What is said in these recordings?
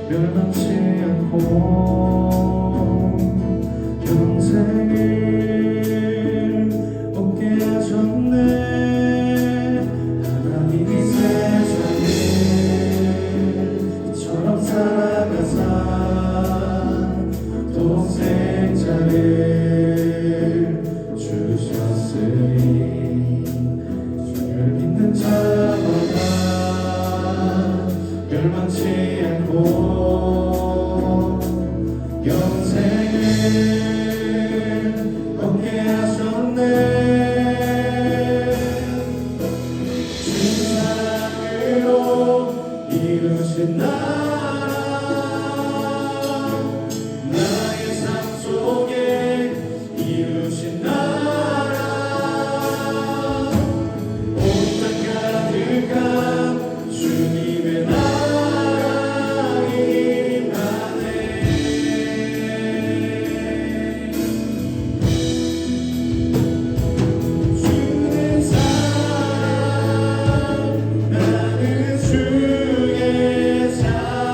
멸망치 않고 영생을 얻게 하셨네. 하나님이 세상을 이처럼 사랑하사 독생자를 주셨으니 주를 믿는 자마다 멸망치 않고 영생을 얻게 하셨네. 주 사랑으로 이루신 나라, 나의 삶 속에 이루신 나라, 온 땅 가득한 주님의 나라이 나네. 주의 사랑, 나는 주의 사랑,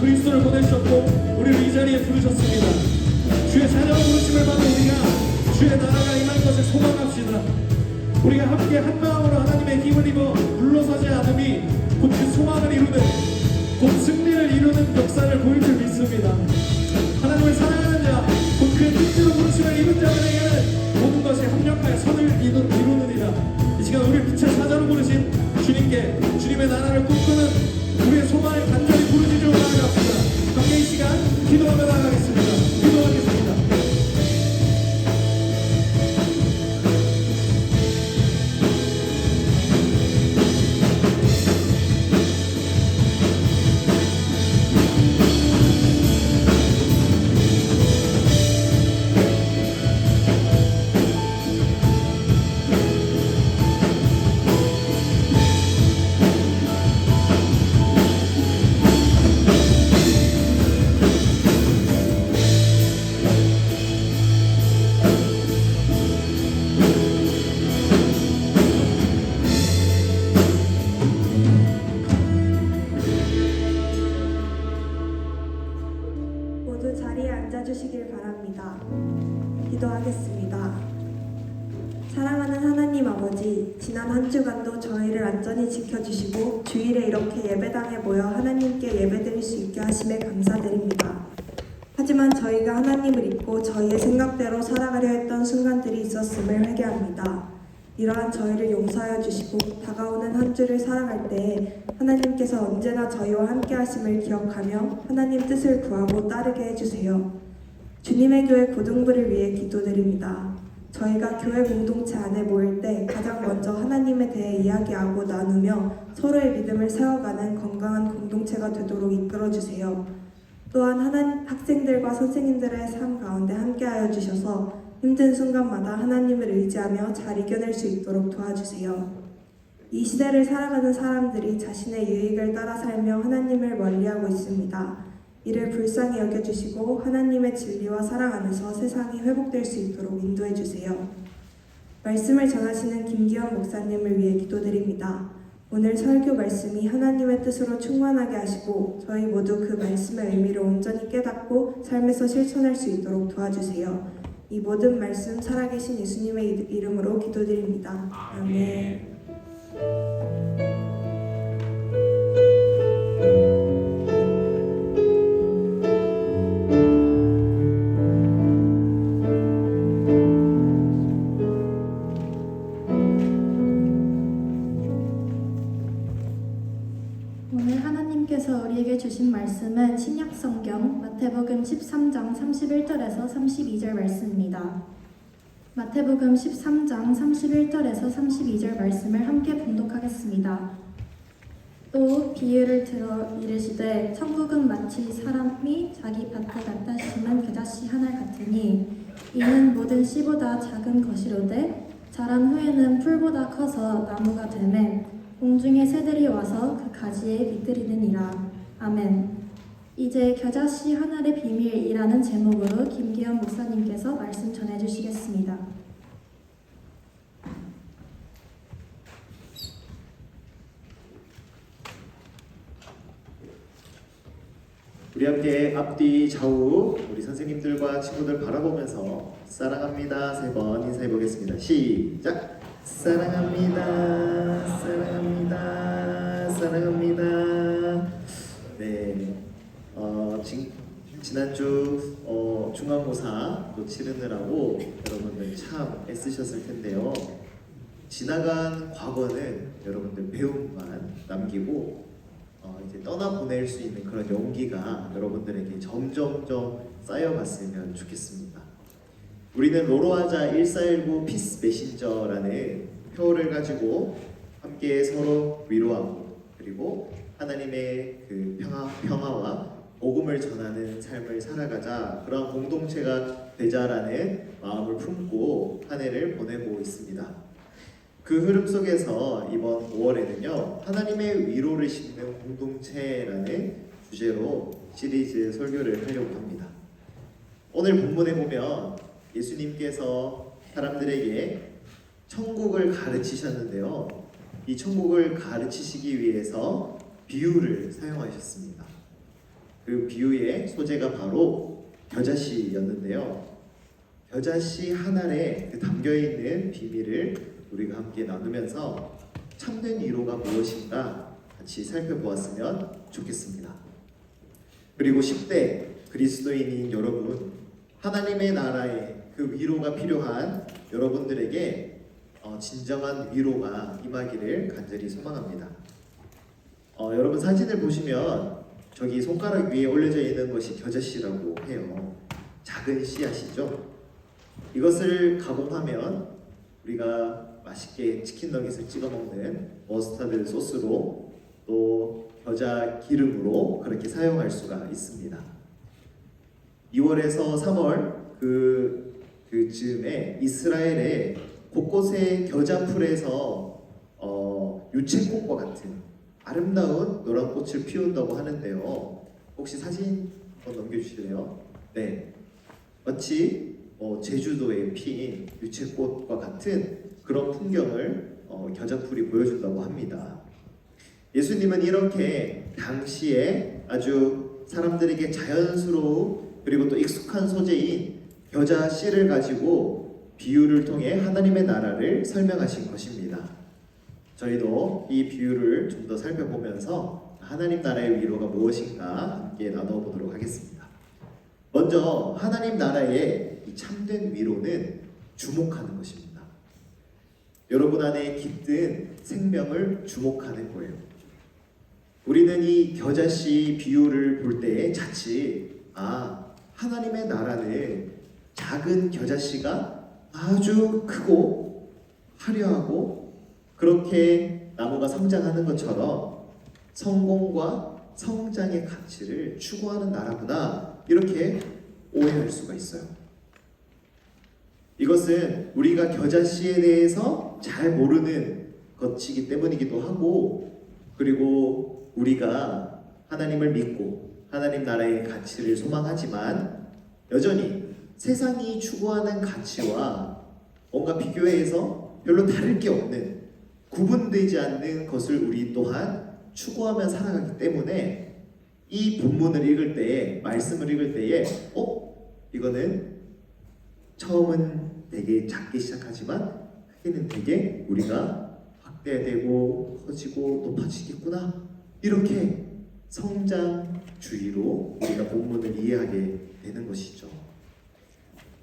그리스도를 보내셨고 우리를 이 자리에 부르셨습니다. 주의 자녀로 부르심을 받은 우리가 주의 나라가 임할 것을 소망합시다. 우리가 함께 한 마음으로 하나님의 힘을 입어 물러서지 않음이 곧 그 소망을 이루는, 곧 승리를 이루는 역사를 보일 줄 믿습니다. 하나님을 사랑하는 자, 곧 그의 뜻대로 부르심을 입은 자들에게는 모든 것이 합력하여 선을 이루느니라. 이 시간 우리를 빛의 사자로 부르신 주님께 주님의 나라를 꿈꾸는 우리의 소망을 간절히 부르짖으며 나아갑시다. 함께 이 시간 기도하며 나아가겠습니다. 기도하겠습니다. 모두 자리에 앉아주시길 바랍니다. 기도하겠습니다. 사랑하는 하나님 아버지, 지난 한 주간도 저희를 안전히 지켜주시고 주일에 이렇게 예배당에 모여 하나님께 예배드릴 수 있게 하심에 감사드립니다. 하지만 저희가 하나님을 잊고 저희의 생각대로 살아가려 했던 순간들이 있었음을 회개합니다. 이러한 저희를 용서하여 주시고 다가오는 한 주를 살아갈 때에 하나님께서 언제나 저희와 함께 하심을 기억하며 하나님 뜻을 구하고 따르게 해주세요. 주님의 교회 고등부를 위해 기도드립니다. 저희가 교회 공동체 안에 모일 때 가장 먼저 하나님에 대해 이야기하고 나누며 서로의 믿음을 세워가는 건강한 공동체가 되도록 이끌어주세요. 또한 학생들과 선생님들의 삶 가운데 함께하여 주셔서 힘든 순간마다 하나님을 의지하며 잘 이겨낼 수 있도록 도와주세요. 이 시대를 살아가는 사람들이 자신의 유익을 따라 살며 하나님을 멀리하고 있습니다. 이를 불쌍히 여겨주시고 하나님의 진리와 사랑 안에서 세상이 회복될 수 있도록 인도해 주세요. 말씀을 전하시는 김기현 목사님을 위해 기도드립니다. 오늘 설교 말씀이 하나님의 뜻으로 충만하게 하시고 저희 모두 그 말씀의 의미를 온전히 깨닫고 삶에서 실천할 수 있도록 도와주세요. 이 모든 말씀 살아계신 예수님의 이름으로 기도드립니다. 아멘. 오늘 하나님께서 우리에게 주신 말씀은 신약성경 마태복음 13장 31절에서 32절 말씀입니다. 마태복음 13장 31절에서 32절 말씀을 함께 봉독하겠습니다. 또 비유를 들어 이르시되 천국은 마치 사람이 자기 밭에 갖다 심은 겨자씨 하나 같으니 이는 모든 씨보다 작은 것이로되 자란 후에는 풀보다 커서 나무가 되매 공중의 새들이 와서 그 가지에 깃들이느니라. 아멘. 이제 겨자씨 하늘의 비밀이라는 제목으로 김기현 목사님께서 말씀 전해주시겠습니다. 우리 함께 앞뒤 좌우 우리 선생님들과 친구들 바라보면서 사랑합니다 세 번 인사해 보겠습니다. 시작. 사랑합니다, 사랑합니다, 사랑합니다. 네, 지난주 중간고사 또 치르느라고 여러분들 참 애쓰셨을 텐데요. 지나간 과거는 여러분들 배움만 남기고 이제 떠나보낼 수 있는 그런 용기가 여러분들에게 점점점 쌓여갔으면 좋겠습니다. 우리는 로로하자 1419 피스 메신저라는 표를 가지고 함께 서로 위로하고 그리고 하나님의 그 평화와 복음을 전하는 삶을 살아가자, 그런 공동체가 되자라는 마음을 품고 한 해를 보내고 있습니다. 그 흐름 속에서 이번 5월에는요 하나님의 위로를 심는 공동체라는 주제로 시리즈 설교를 하려고 합니다. 오늘 본문에 보면 예수님께서 사람들에게 천국을 가르치셨는데요, 이 천국을 가르치시기 위해서 비유를 사용하셨습니다. 그 비유의 소재가 바로 겨자씨였는데요. 겨자씨 한 알에 그 담겨있는 비밀을 우리가 함께 나누면서 참된 위로가 무엇인가 같이 살펴보았으면 좋겠습니다. 그리고 10대 그리스도인인 여러분, 하나님의 나라에 그 위로가 필요한 여러분들에게 진정한 위로가 임하기를 간절히 소망합니다. 여러분 사진을 보시면 저기 손가락 위에 올려져 있는 것이 겨자씨라고 해요. 작은 씨앗이죠. 이것을 가공하면 우리가 맛있게 치킨 너겟을 찍어 먹는 머스타드 소스로 또 겨자 기름으로 그렇게 사용할 수가 있습니다. 2월에서 3월 그즈음에 이스라엘의 곳곳에 겨자풀에서 유채꽃과 같은 아름다운 노란 꽃을 피운다고 하는데요. 혹시 사진 한번 넘겨주실래요? 네, 마치 제주도에 피인 유채꽃과 같은 그런 풍경을 겨자풀이 보여준다고 합니다. 예수님은 이렇게 당시에 아주 사람들에게 자연스러운 그리고 또 익숙한 소재인 겨자 씨를 가지고 비유를 통해 하나님의 나라를 설명하신 것입니다. 저희도 이 비유를 좀 더 살펴보면서 하나님 나라의 위로가 무엇인가 함께 나눠보도록 하겠습니다. 먼저 하나님 나라의 이 참된 위로는 주목하는 것입니다. 여러분 안에 깃든 생명을 주목하는 거예요. 우리는 이 겨자씨 비유를 볼 때 자칫 하나님의 나라는 작은 겨자씨가 아주 크고 화려하고 그렇게 나무가 성장하는 것처럼 성공과 성장의 가치를 추구하는 나라구나 이렇게 오해할 수가 있어요. 이것은 우리가 겨자씨에 대해서 잘 모르는 것이기 때문이기도 하고, 그리고 우리가 하나님을 믿고 하나님 나라의 가치를 소망하지만 여전히 세상이 추구하는 가치와 뭔가 비교해서 별로 다를 게 없는, 구분되지 않는 것을 우리 또한 추구하며 살아가기 때문에 이 본문을 읽을 때에, 말씀을 읽을 때에 이거는 처음은 되게 작게 시작하지만 크게는 되게 우리가 확대되고 커지고 높아지겠구나, 이렇게 성장주의로 우리가 본문을 이해하게 되는 것이죠.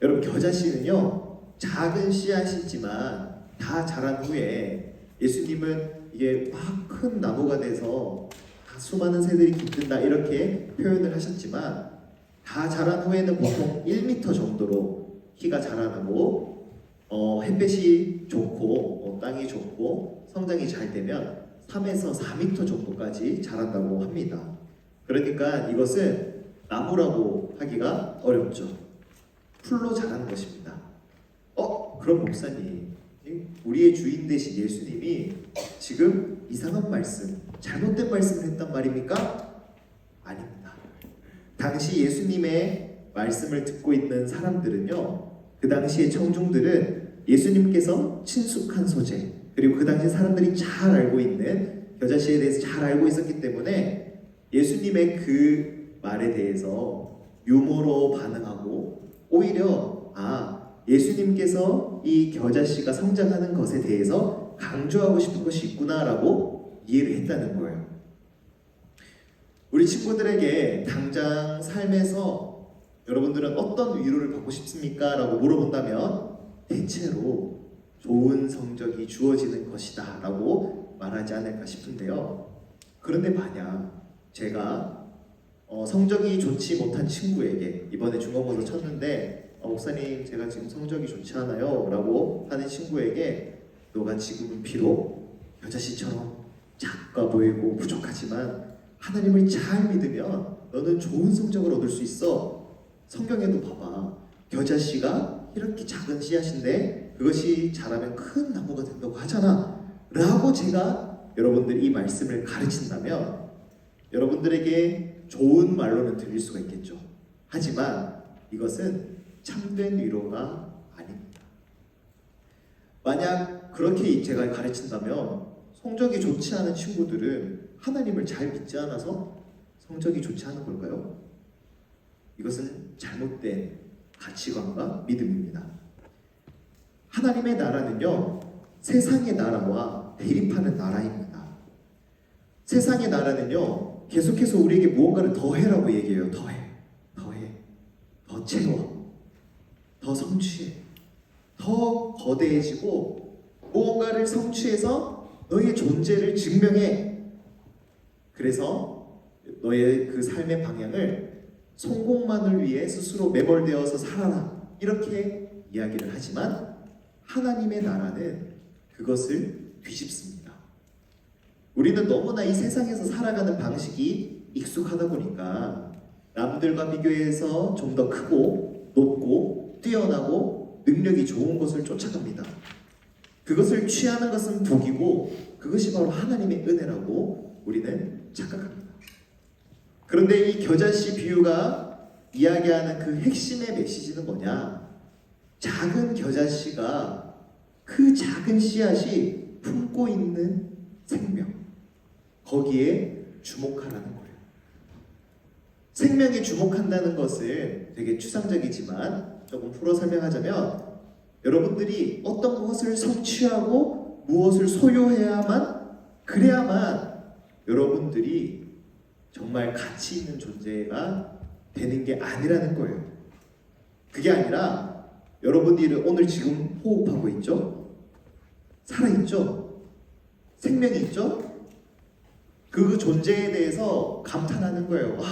여러분, 겨자씨는요 작은 씨앗이지만 다 자란 후에 예수님은 이게 막 큰 나무가 돼서 수많은 새들이 깃든다 이렇게 표현을 하셨지만, 다 자란 후에는 보통 1m 정도로 키가 자라나고 햇볕이 좋고 땅이 좋고 성장이 잘 되면 3에서 4m 정도까지 자란다고 합니다. 그러니까 이것은 나무라고 하기가 어렵죠. 풀로 자라는 것입니다. 그럼 목사님, 우리의 주인 되신 예수님이 지금 이상한 말씀, 잘못된 말씀을 했단 말입니까? 아닙니다. 당시 예수님의 말씀을 듣고 있는 사람들은요, 그 당시의 청중들은 예수님께서 친숙한 소재, 그리고 그 당시 사람들이 잘 알고 있는 겨자씨에 대해서 잘 알고 있었기 때문에 예수님의 그 말에 대해서 유머로 반응하고, 오히려 예수님께서 이 겨자씨가 성장하는 것에 대해서 강조하고 싶은 것이 있구나라고 이해를 했다는 거예요. 우리 친구들에게 당장 삶에서 여러분들은 어떤 위로를 받고 싶습니까? 라고 물어본다면 대체로 좋은 성적이 주어지는 것이다 라고 말하지 않을까 싶은데요. 그런데 만약 제가 성적이 좋지 못한 친구에게 이번에 중간고사 쳤는데 목사님, 제가 지금 성적이 좋지 않아요 라고 하는 친구에게, 너가 지금은 비록 겨자씨처럼 작아 보이고 부족하지만 하나님을 잘 믿으면 너는 좋은 성적을 얻을 수 있어. 성경에도 봐봐, 겨자씨가 이렇게 작은 씨앗인데 그것이 자라면 큰 나무가 된다고 하잖아 라고 제가 여러분들 이 말씀을 가르친다면 여러분들에게 좋은 말로는 들릴 수가 있겠죠. 하지만 이것은 참된 위로가 아닙니다. 만약 그렇게 제가 가르친다면 성적이 좋지 않은 친구들은 하나님을 잘 믿지 않아서 성적이 좋지 않은 걸까요? 이것은 잘못된 가치관과 믿음입니다. 하나님의 나라는요, 세상의 나라와 대립하는 나라입니다. 세상의 나라는요, 계속해서 우리에게 무언가를 더 해라고 얘기해요. 더 해, 더 채워, 더 성취해, 더 거대해지고 무언가를 성취해서 너의 존재를 증명해. 그래서 너의 그 삶의 방향을 성공만을 위해 스스로 매몰되어서 살아라, 이렇게 이야기를 하지만 하나님의 나라는 그것을 뒤집습니다. 우리는 너무나 이 세상에서 살아가는 방식이 익숙하다 보니까 남들과 비교해서 좀 더 크고 높고 뛰어나고 능력이 좋은 것을 쫓아갑니다. 그것을 취하는 것은 복이고 그것이 바로 하나님의 은혜라고 우리는 착각합니다. 그런데 이 겨자씨 비유가 이야기하는 그 핵심의 메시지는 뭐냐? 작은 겨자씨가 그 작은 씨앗이 품고 있는 생명, 거기에 주목하라는 거예요. 생명에 주목한다는 것을 되게 추상적이지만 조금 풀어 설명하자면, 여러분들이 어떤 것을 성취하고 무엇을 소유해야만, 그래야만 여러분들이 정말 가치 있는 존재가 되는 게 아니라는 거예요. 그게 아니라 여러분들이 오늘 지금 호흡하고 있죠? 살아있죠? 생명이 있죠? 그 존재에 대해서 감탄하는 거예요. 와,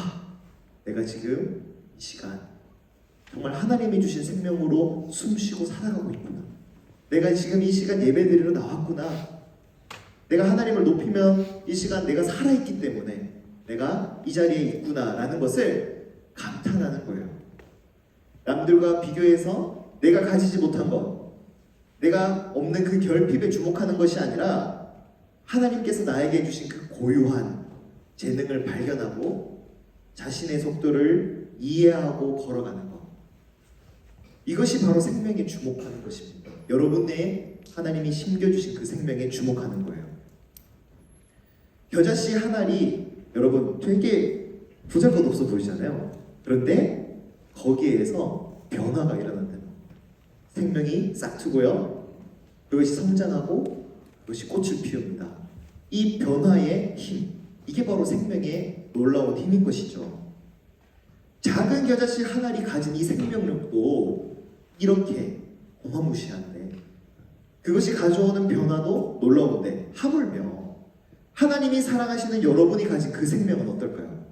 내가 지금 이 시간 정말 하나님이 주신 생명으로 숨쉬고 살아가고 있구나. 내가 지금 이 시간 예배드리러 나왔구나. 내가 하나님을 높이면 이 시간 내가 살아있기 때문에 내가 이 자리에 있구나 라는 것을 감탄하는 거예요. 남들과 비교해서 내가 가지지 못한 것, 내가 없는 그 결핍에 주목하는 것이 아니라 하나님께서 나에게 주신 그 고유한 재능을 발견하고 자신의 속도를 이해하고 걸어가는 것, 이것이 바로 생명에 주목하는 것입니다. 여러분의 하나님이 심겨주신 그 생명에 주목하는 거예요. 겨자씨 한 알이 여러분 되게 보잘것없어 보이잖아요. 그런데 거기에서 변화가 일어난다는 거예요. 생명이 싹트고요, 그것이 성장하고 그것이 꽃을 피웁니다. 이 변화의 힘, 이게 바로 생명의 놀라운 힘인 것이죠. 작은 겨자씨 한 알이 가진 이 생명력도 이렇게 어마무시한데, 그것이 가져오는 변화도 놀라운데, 하물며 하나님이 사랑하시는 여러분이 가진 그 생명은 어떨까요?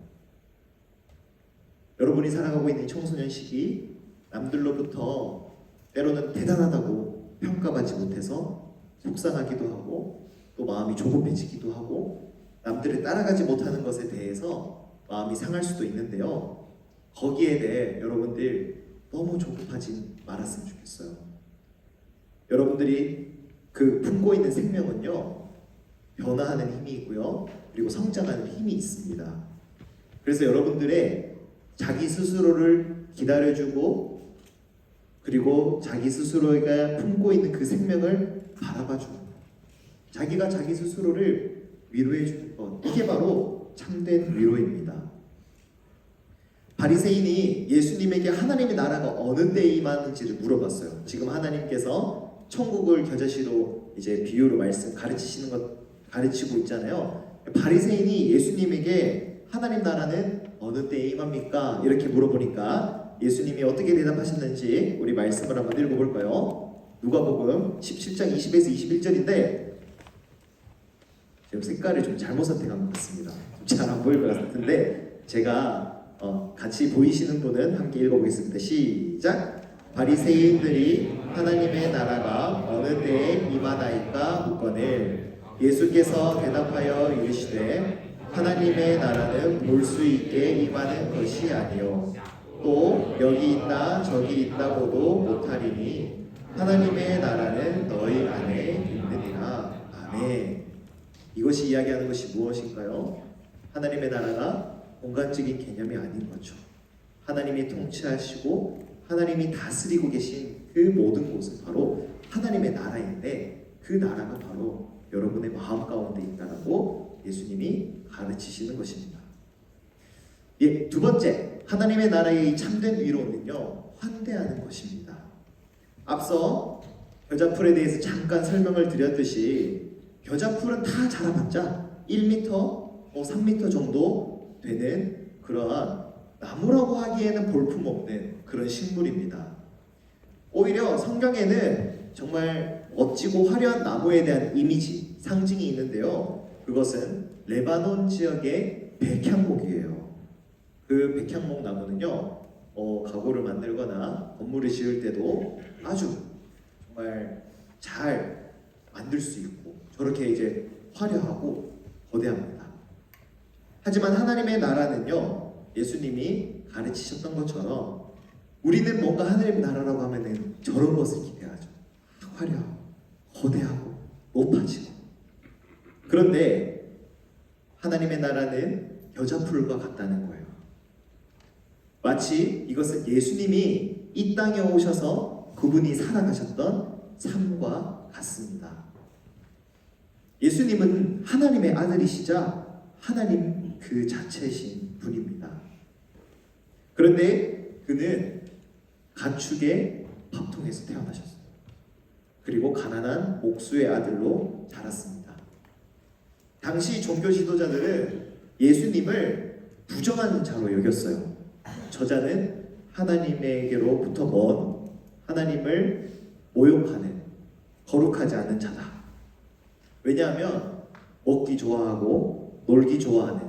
여러분이 살아가고 있는 청소년 시기, 남들로부터 때로는 대단하다고 평가받지 못해서 속상하기도 하고 또 마음이 조급해지기도 하고 남들을 따라가지 못하는 것에 대해서 마음이 상할 수도 있는데요. 거기에 대해 여러분들 너무 조급하지 말았으면 좋겠어요. 여러분들이 그 품고 있는 생명은요, 변화하는 힘이 있고요, 그리고 성장하는 힘이 있습니다. 그래서 여러분들의 자기 스스로를 기다려주고 그리고 자기 스스로가 품고 있는 그 생명을 바라봐주고 자기가 자기 스스로를 위로해주는 것, 이게 바로 참된 위로입니다. 바리새인이 예수님에게 하나님의 나라가 어느 때에 임하는지를 물어봤어요. 지금 하나님께서 천국을 겨자씨로 이제 비유로 가르치고 있잖아요. 바리새인이 예수님에게 하나님 나라는 어느 때에 임합니까? 이렇게 물어보니까 예수님이 어떻게 대답하셨는지 우리 말씀을 한번 읽어볼까요? 누가복음 17장 20에서 21절인데 지금 색깔을 좀 잘못 선택한 것 같습니다. 잘 안 보일 것 같은데 제가 같이 보이시는 분은 함께 읽어보겠습니다. 시작! 바리새인들이 하나님의 나라가 어느 때에 임하나이까 묻거늘 예수께서 대답하여 이르시되 하나님의 나라는 볼 수 있게 임하는 것이 아니요 또 여기 있다 저기 있다고도 못하리니 하나님의 나라는 너희 안에 있느니라. 아멘. 이것이 이야기하는 것이 무엇인가요? 하나님의 나라가 공간적인 개념이 아닌 거죠. 하나님이 통치하시고 하나님이 다스리고 계신 그 모든 곳은 바로 하나님의 나라인데, 그 나라가 바로 여러분의 마음 가운데 있다라고 예수님이 가르치시는 것입니다. 예, 두 번째, 하나님의 나라의 이 참된 위로는요, 환대하는 것입니다. 앞서 겨자풀에 대해서 잠깐 설명을 드렸듯이 겨자풀은 다 자라봤자 1m, 3m 정도 되는 그러한 나무라고 하기에는 볼품없는 그런 식물입니다. 오히려 성경에는 정말 멋지고 화려한 나무에 대한 이미지, 상징이 있는데요. 그것은 레바논 지역의 백향목이에요. 그 백향목 나무는요, 가구를 만들거나 건물을 지을 때도 아주 정말 잘 만들 수 있고 저렇게 이제 화려하고 거대합니다. 하지만 하나님의 나라는요, 예수님이 가르치셨던 것처럼 우리는 뭔가 하나님의 나라라고 하면은 저런 것을 기대하죠. 화려하고 거대하고 높아지고. 그런데 하나님의 나라는 겨자풀과 같다는 거예요. 마치 이것은 예수님이 이 땅에 오셔서 그분이 살아가셨던 삶과 같습니다. 예수님은 하나님의 아들이시자 하나님 그 자체이신 분입니다. 그런데 그는 가축의 밥통에서 태어나셨어요. 그리고 가난한 목수의 아들로 자랐습니다. 당시 종교 지도자들은 예수님을 부정한 자로 여겼어요. 저자는 하나님에게로부터 먼 하나님을 모욕하는 거룩하지 않은 자다. 왜냐하면 먹기 좋아하고 놀기 좋아하는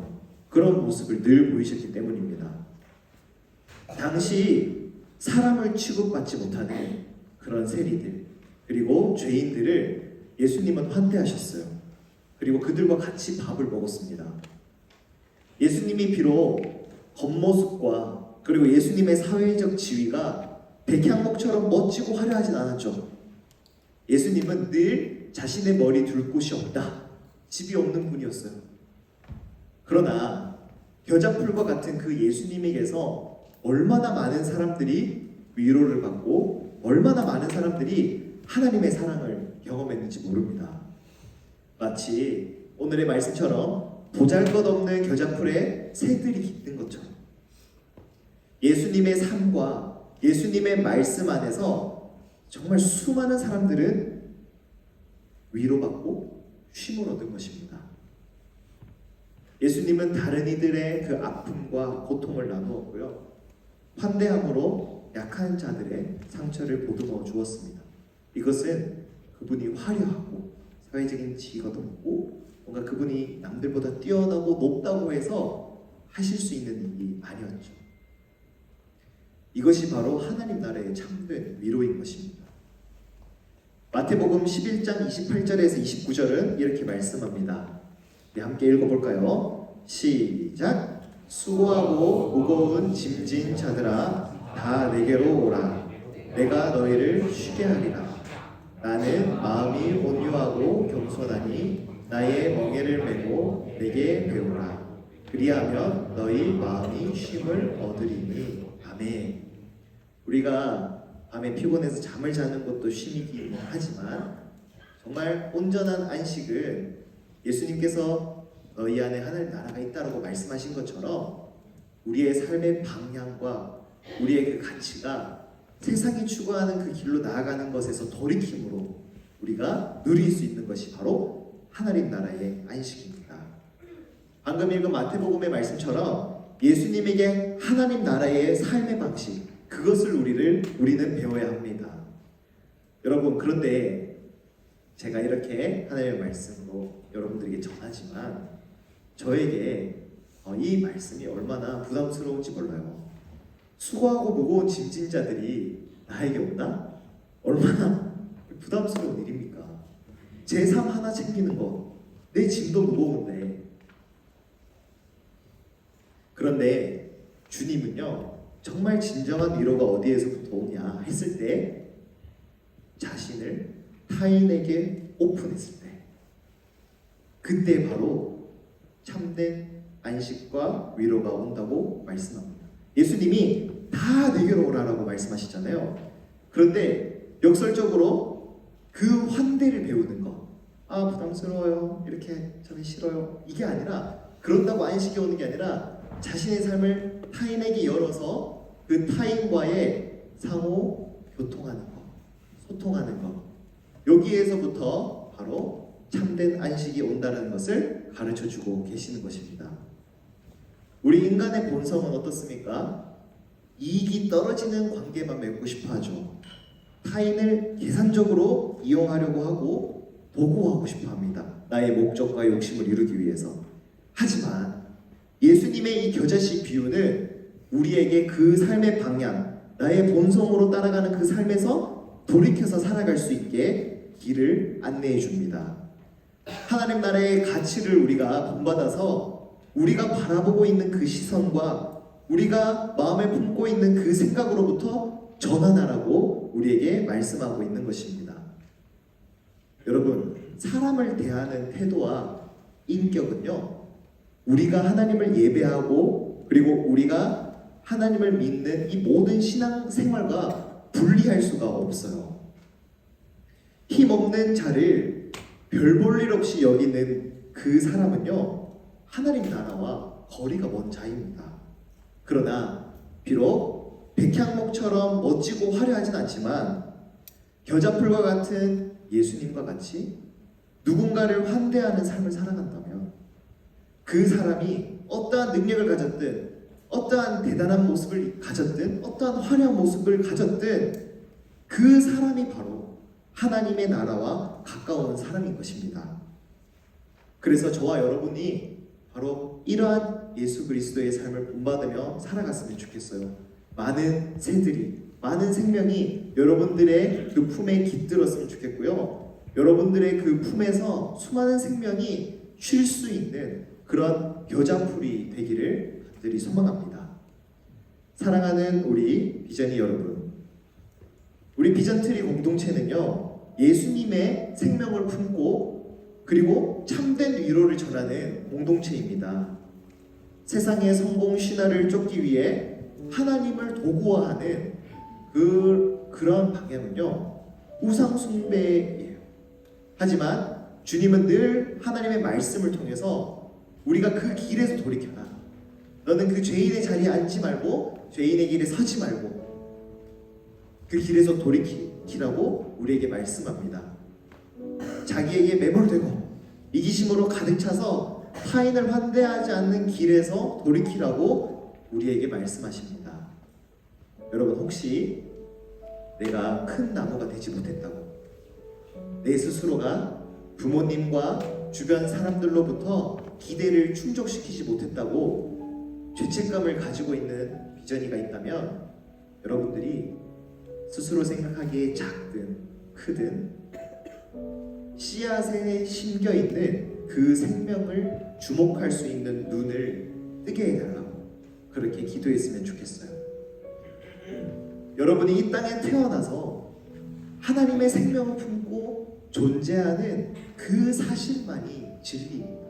그런 모습을 늘 보이셨기 때문입니다. 당시 사람을 취급받지 못하는 그런 세리들 그리고 죄인들을 예수님은 환대하셨어요. 그리고 그들과 같이 밥을 먹었습니다. 예수님이 비록 겉모습과 그리고 예수님의 사회적 지위가 백향목처럼 멋지고 화려하진 않았죠. 예수님은 늘 자신의 머리 둘 곳이 없다, 집이 없는 분이었어요. 그러나 겨자풀과 같은 그 예수님에게서 얼마나 많은 사람들이 위로를 받고 얼마나 많은 사람들이 하나님의 사랑을 경험했는지 모릅니다. 마치 오늘의 말씀처럼 보잘것없는 겨자풀에 새들이 깃든 것처럼 예수님의 삶과 예수님의 말씀 안에서 정말 수많은 사람들은 위로받고 쉼을 얻은 것입니다. 예수님은 다른 이들의 그 아픔과 고통을 나누었고요. 환대함으로 약한 자들의 상처를 보듬어 주었습니다. 이것은 그분이 화려하고 사회적인 지위가 높고 뭔가 그분이 남들보다 뛰어나고 높다고 해서 하실 수 있는 일이 아니었죠. 이것이 바로 하나님 나라의 참된 위로인 것입니다. 마태복음 11장 28절에서 29절은 이렇게 말씀합니다. 네, 함께 읽어볼까요? 시작! 수고하고 무거운 짐진 자들아 다 내게로 오라. 내가 너희를 쉬게 하리라. 나는 마음이 온유하고 겸손하니 나의 멍에를 메고 내게 배우라. 그리하면 너희 마음이 쉼을 얻으리니. 아멘. 우리가 밤에 피곤해서 잠을 자는 것도 쉼이긴 하지만 정말 온전한 안식은 예수님께서 너희 안에 하늘 나라가 있다라고 말씀하신 것처럼 우리의 삶의 방향과 우리의 그 가치가 세상이 추구하는 그 길로 나아가는 것에서 돌이킴으로 우리가 누릴 수 있는 것이 바로 하나님 나라의 안식입니다. 방금 읽은 마태복음의 말씀처럼 예수님에게 하나님 나라의 삶의 방식 그것을 우리는 배워야 합니다. 여러분, 그런데 제가 이렇게 하나님의 말씀으로 여러분들에게 전하지만 저에게 이 말씀이 얼마나 부담스러운지 몰라요. 수고하고 무거운 짐진 자들이 나에게 온다? 얼마나 부담스러운 일입니까? 제 삶 하나 챙기는 것, 내 짐도 무거운데. 그런데 주님은요, 정말 진정한 위로가 어디에서부터 오냐 했을 때 자신을 타인에게 오픈했을 때 그때 바로 참된 안식과 위로가 온다고 말씀합니다. 예수님이 다 내게로 오라라고 말씀하시잖아요. 그런데 역설적으로 그 환대를 배우는 것, 부담스러워요, 이렇게 저는 싫어요, 이게 아니라, 그런다고 안식이 오는 게 아니라 자신의 삶을 타인에게 열어서 그 타인과의 상호 교통하는 것, 소통하는 것, 여기에서부터 바로 참된 안식이 온다는 것을 가르쳐주고 계시는 것입니다. 우리 인간의 본성은 어떻습니까? 이익이 떨어지는 관계만 맺고 싶어 하죠. 타인을 계산적으로 이용하려고 하고 보고하고 싶어 합니다. 나의 목적과 욕심을 이루기 위해서. 하지만 예수님의 이 겨자씨 비유는 우리에게 그 삶의 방향, 나의 본성으로 따라가는 그 삶에서 돌이켜서 살아갈 수 있게 길을 안내해 줍니다. 하나님 나라의 가치를 우리가 본받아서 우리가 바라보고 있는 그 시선과 우리가 마음에 품고 있는 그 생각으로부터 전환하라고 우리에게 말씀하고 있는 것입니다. 여러분, 사람을 대하는 태도와 인격은요, 우리가 하나님을 예배하고 그리고 우리가 하나님을 믿는 이 모든 신앙 생활과 분리할 수가 없어요. 힘없는 자를 별 볼 일 없이 여기는 그 사람은요, 하나님 나라와 거리가 먼 자입니다. 그러나 비록 백향목처럼 멋지고 화려하진 않지만 겨자풀과 같은 예수님과 같이 누군가를 환대하는 삶을 살아간다면 그 사람이 어떠한 능력을 가졌든 어떠한 대단한 모습을 가졌든 어떠한 화려한 모습을 가졌든 그 사람이 바로 하나님의 나라와 가까운 사람인 것입니다. 그래서 저와 여러분이 바로 이러한 예수 그리스도의 삶을 본받으며 살아갔으면 좋겠어요. 많은 새들이, 많은 생명이 여러분들의 그 품에 깃들었으면 좋겠고요. 여러분들의 그 품에서 수많은 생명이 쉴 수 있는 그런 겨자풀이 되기를 간절히 소망합니다. 사랑하는 우리 비전이 여러분, 우리 비전트리 공동체는요, 예수님의 생명을 품고 그리고 참된 위로를 전하는 공동체입니다. 세상의 성공 신화를 쫓기 위해 하나님을 도구화하는 그런 방향은요, 우상 숭배예요. 하지만 주님은 늘 하나님의 말씀을 통해서 우리가 그 길에서 돌이켜라. 너는 그 죄인의 자리에 앉지 말고 죄인의 길에 서지 말고 그 길에서 돌이키라고 우리에게 말씀합니다. 자기에게 매몰되고 이기심으로 가득 차서 타인을 환대하지 않는 길에서 돌이키라고 우리에게 말씀하십니다. 여러분, 혹시 내가 큰 나무가 되지 못했다고, 내 스스로가 부모님과 주변 사람들로부터 기대를 충족시키지 못했다고 죄책감을 가지고 있는 비전이가 있다면 여러분들이 스스로 생각하기에 작든 크든 씨앗에 심겨있는 그 생명을 주목할 수 있는 눈을 뜨게 해달라고 그렇게 기도했으면 좋겠어요. 여러분이 이 땅에 태어나서 하나님의 생명을 품고 존재하는 그 사실만이 진리입니다.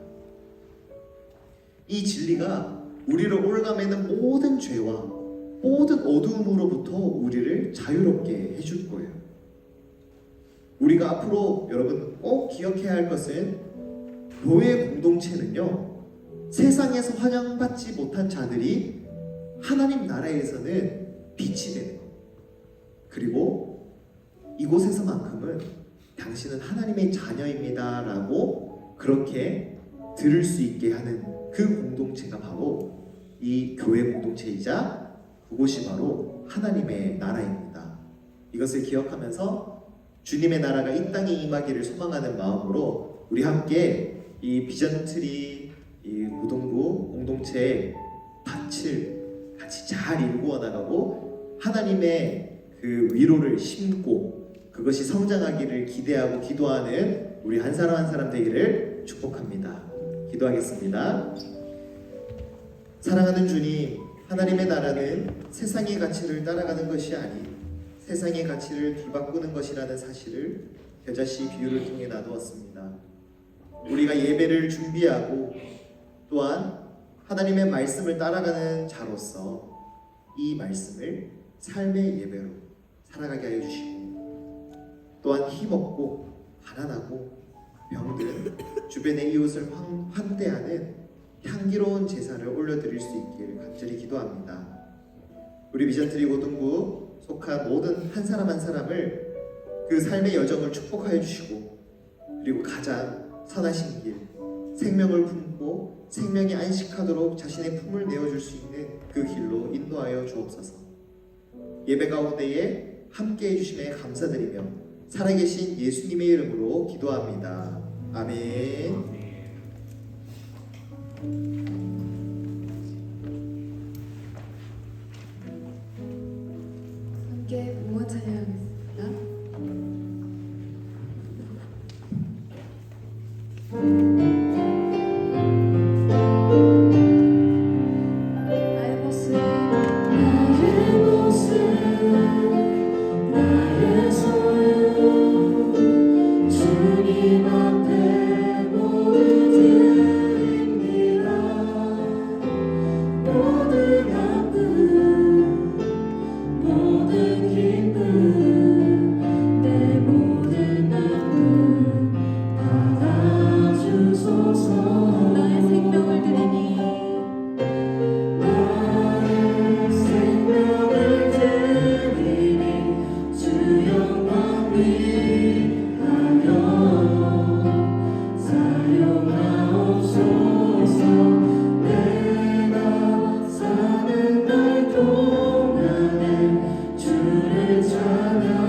이 진리가 우리를 올가매는 모든 죄와 모든 어두움으로부터 우리를 자유롭게 해줄 거예요. 우리가 앞으로 여러분 꼭 기억해야 할 것은 교회 공동체는요, 세상에서 환영받지 못한 자들이 하나님 나라에서는 빛이 되는 것, 그리고 이곳에서만큼은 당신은 하나님의 자녀입니다 라고 그렇게 들을 수 있게 하는 그 공동체가 바로 이 교회 공동체이자 그곳이 바로 하나님의 나라입니다. 이것을 기억하면서 주님의 나라가 이 땅에 임하기를 소망하는 마음으로 우리 함께 이 비전트리 이 무동부 공동체의 밭을 같이 잘 일구어 나가고 하나님의 그 위로를 심고 그것이 성장하기를 기대하고 기도하는 우리 한 사람 한 사람 되기를 축복합니다. 기도하겠습니다. 사랑하는 주님, 하나님의 나라는 세상의 가치를 따라가는 것이 아닌 세상의 가치를 뒤바꾸는 것이라는 사실을 겨자씨 비유를 통해 나누었습니다. 우리가 예배를 준비하고 또한 하나님의 말씀을 따라가는 자로서 이 말씀을 삶의 예배로 살아가게 하여 주시고 또한 힘없고 가난하고 병든 주변의 이웃을 환대하는 향기로운 제사를 올려드릴 수 있기를 간절히 기도합니다. 우리 비전트리 고등부 속한 모든 한 사람 한 사람을 그 삶의 여정을 축복하여 주시고, 그리고 가장 선하신 길, 생명을 품고 생명이 안식하도록 자신의 품을 내어줄 수 있는 그 길로 인도하여 주옵소서. 예배 가운데에 함께해 주심에 감사드리며 살아계신 예수님의 이름으로 기도합니다. 아멘. 함께 공원 찬양하겠습니다. 나의 모습, 나의 모습, 나의 소유, 주님 앞에 모두 드립니다. 모든 아픔, 모든 기쁨, 내 모든 아픔 받아주소서. 나의 생명을 드리니, 나의 생명을 드리니, 주 영광 위하여 사용하옵소서. 내가 사는 날 동안에 주를 찬양하며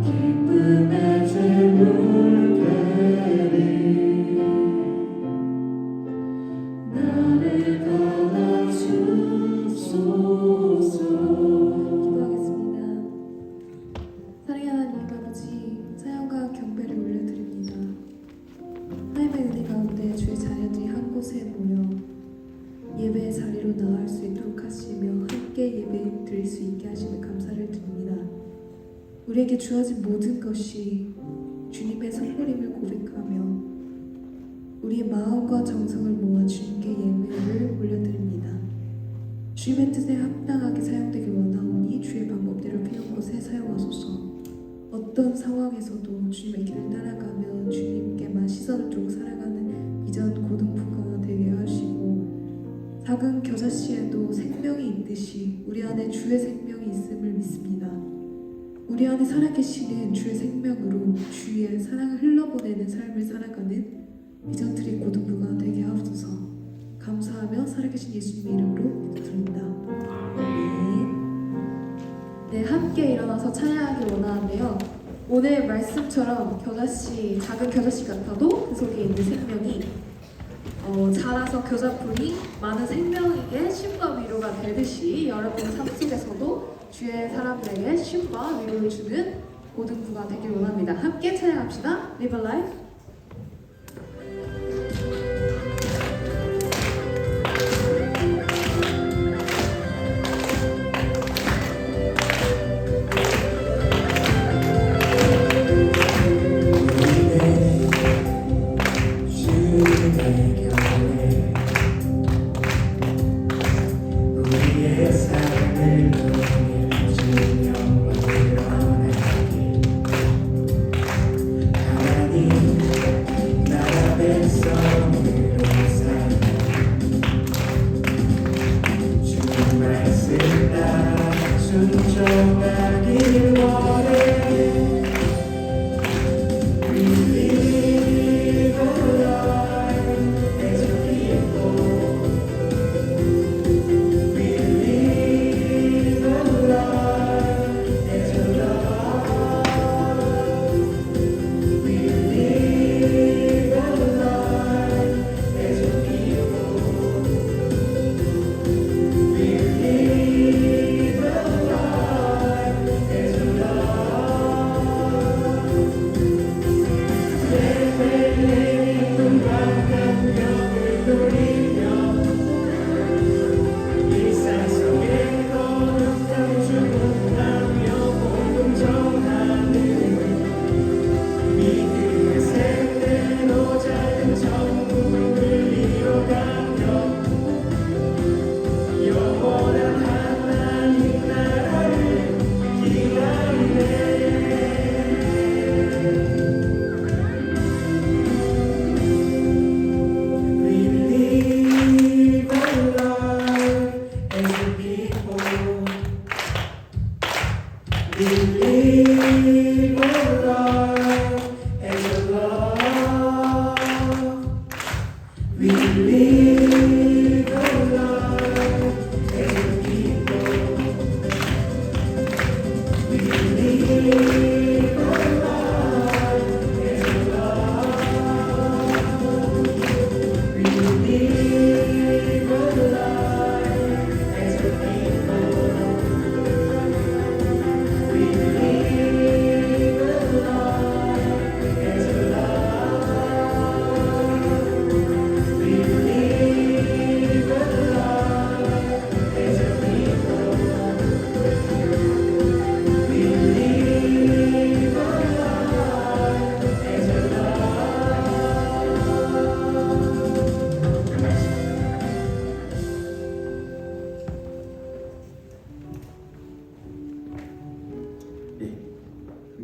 기쁨의 제물 되리. 나를 받아주소서. 기도하겠습니다. 사랑의 하나님 아버지, 사랑과 경배를 올려드립니다. 하나님의 은혜 가운데 주의 자녀들이 한 곳에 모여 예배의 자리로 나아갈 수 있도록 하시며 함께 예배 드릴 수 있게 하시며 감사를 드립니다. 우리에게 주어진 모든 것이 주님의 선물임을 고백하며 우리의 마음과 정성을 모아 주님께 예배를 올려드립니다. 주님의 뜻에 합당하게 사용되길 원하오니 주의 방법대로 필요한 곳에 사용하소서. 어떤 상황에서도 주님의 길을 따라가며 주님께만 시선을 두고 살아가는 비전 고등부가 되게 하시고, 작은 겨자씨에도 생명이 있듯이 우리 안에 주의 생명이 있음을 믿습니다. 우리 안에 살아계시는 주의 생명으로 주의 사랑을 흘러보내는 삶을 살아가는 비전트리 고등부가 되게 하옵소서. 감사하며 살아계신 예수님의 이름으로 기도드립니다. 아멘. 네, 함께 일어나서 찬양하기 원하는데요. 오늘 말씀처럼 겨자씨, 작은 겨자씨 같아도 그 속에 있는 생명이 자라서 겨자풀이 많은 생명에게 쉼과 위로가 되듯이 여러분의 삶 속에서도 주의 사람들에게 쉼과 위로를 주는 고등부가 되길 원합니다. 함께 찬양합시다. Live a life.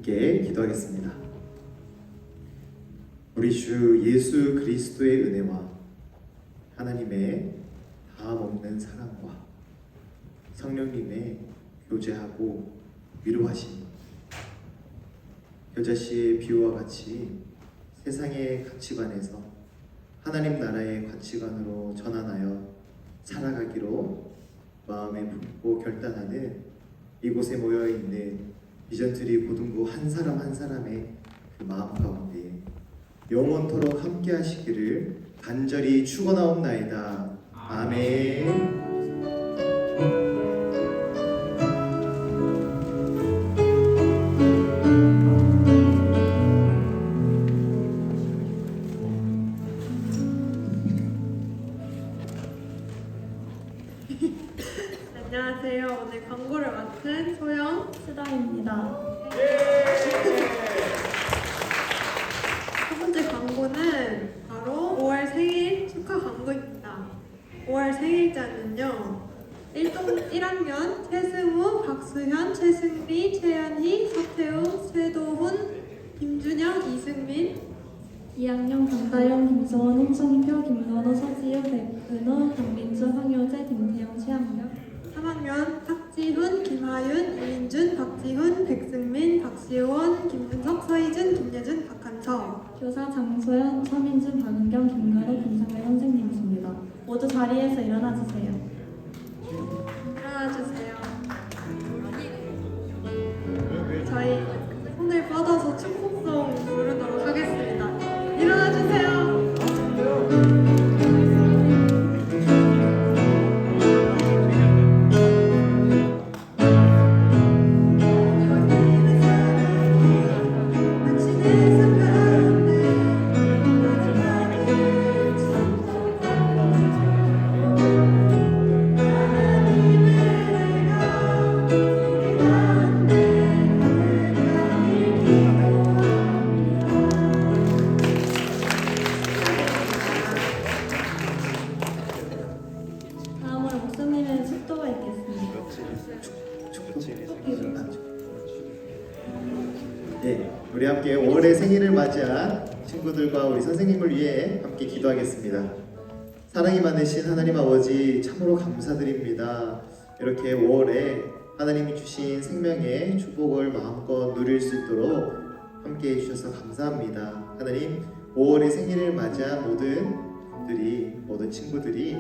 함께 기도하겠습니다. 우리 주 예수 그리스도의 은혜와 하나님의 다함없는 사랑과 성령님의 교제하고 위로하심, 겨자씨의 비유와 같이 세상의 가치관에서 하나님 나라의 가치관으로 전환하여 살아가기로 마음에 품고 결단하는 이곳에 모여있는 비전트리 고등부 한 사람 한 사람의 그 마음 가운데 영원토록 함께 하시기를 간절히 축원하옵나이다. 아멘. 안녕하세요. 오늘 광고를 맡은 소영. 수다입니다. 첫 번째 광고는 바로 5월 생일 축하 광고입니다. 5월 생일자는요. 1학년 최승우, 박수현, 최승리, 최연희, 서태우, 최도훈, 김준영, 이승민. 2학년 강다영, 김소원, 홍성표, 김건호, 서지우, 백은호, 강민주, 황효재, 김태영, 최학명. 3학년 탁지훈, 김하윤, 이민준, 박지훈, 백승민, 박시원, 김준석, 서희준, 김예준, 박한서. 교사 장소연, 서민준, 박은경, 김가로, 김상배 선생님이십니다. 모두 자리에서 일어나 주세요. 일어나주세요. 저희 손을 뻗어서 축복송 부르도록 하겠습니다. 일어나주세요. 다음으로 목사님의 축도가 있겠습니다. 네, 우리 함께 5월의 생일을 맞이한 친구들과 우리 선생님을 위해 함께 기도하겠습니다. 사랑이 많으신 하나님 아버지 참으로 감사드립니다. 이렇게 5월에 하나님이 주신 생명의 축복을 마음껏 누릴 수 있도록 함께 해주셔서 감사합니다. 하나님, 5월의 생일을 맞이한 모든 분들이, 모든 친구들이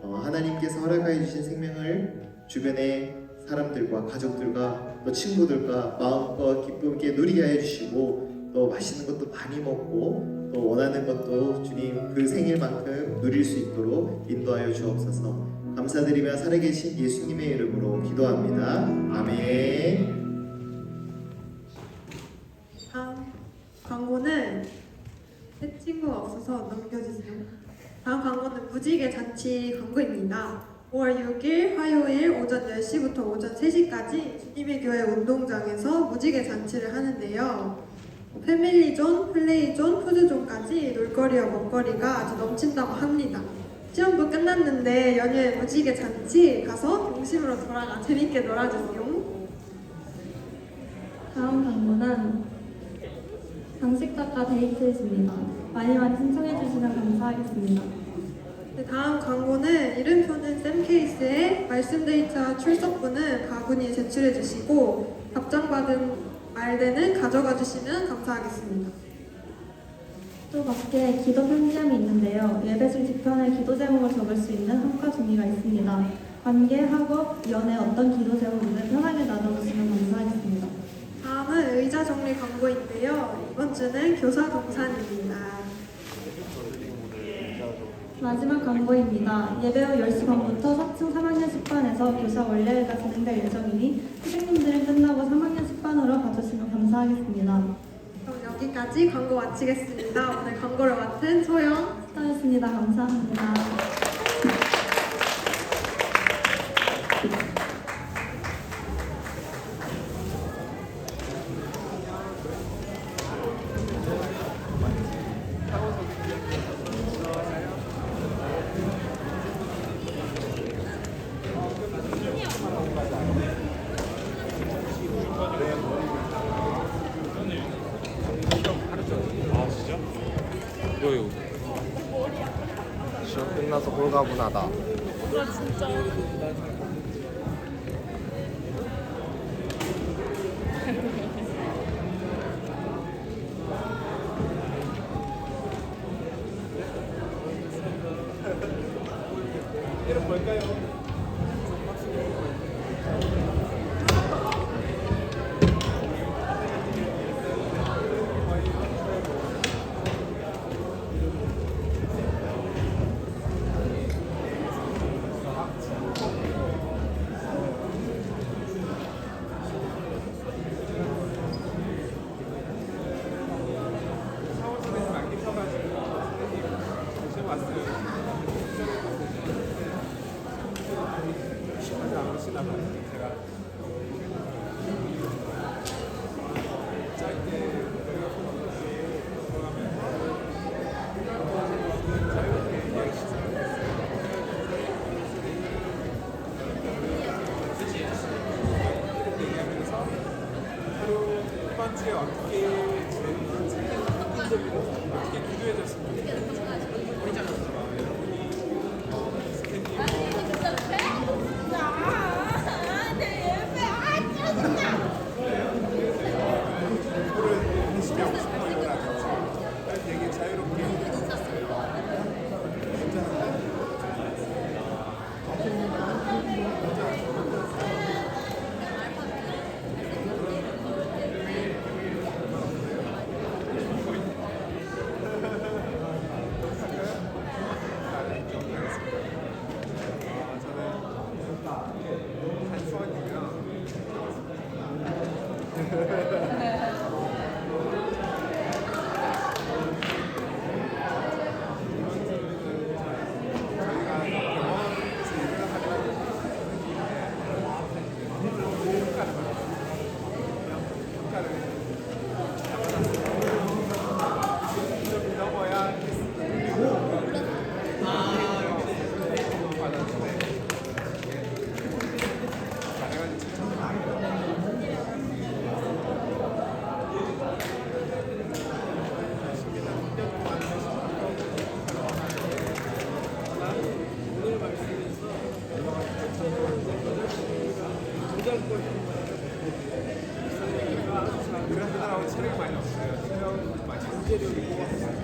하나님께서 허락하여 주신 생명을 주변의 사람들과 가족들과 또 친구들과 마음껏 기쁨 있게 누리게 하여 주시고, 또 맛있는 것도 많이 먹고 또 원하는 것도 주님 그 생일만큼 누릴 수 있도록 인도하여 주옵소서. 감사드리며 살아계신 예수님의 이름으로 기도합니다. 아멘. 다음 광고는 새 친구가 없어서 넘겨주세요. 다음 광고는 무지개 잔치 광고입니다. 5월 6일 화요일 오전 10시부터 오전 3시까지 주님의 교회 운동장에서 무지개 잔치를 하는데요. 패밀리존, 플레이존, 푸드존까지 놀거리와 먹거리가 아주 넘친다고 합니다. 시험도 끝났는데 연휴에 무지개 잔치 가서 동심으로 돌아가 재밌게 놀아주세요. 다음 광고는 장식작가 데이트입니다. 많이 신청해 주시면 감사하겠습니다. 네, 다음 광고는 이름표는 쌤 케이스에 말씀 데이트와 출석부는 가군이 제출해 주시고 답장받은 말대는 가져가 주시면 감사하겠습니다. 또 밖에 기도 편지함이 있는데요. 예배실 뒤편에 기도 제목을 적을 수 있는 한과 종이가 있습니다. 관계, 학업, 연애 어떤 기도 제목이든 편하게 나눠주시면 감사하겠습니다. 다음은 의자 정리 광고인데요. 이번 주는 교사 동산입니다. 마지막 광고입니다. 예배 후 10시 반부터 4층 3학년 10반에서 교사 원래회가 진행될 예정이니 선생님들은 끝나고 3학년 10반으로 가주시면 감사하겠습니다. 그럼 여기까지 광고 마치겠습니다. 오늘 광고를 맡은 소영. 수고하셨습니다. 감사합니다. 홀가분하다. 이름 뭘까요? 이번 주에 어떻게 어떻게 기도해줬습니까? 열심히 하고 싶어요라든지 되게 자유롭게 그런 분들하고 체력이 많이 없어요. 체력 많이 문제력이고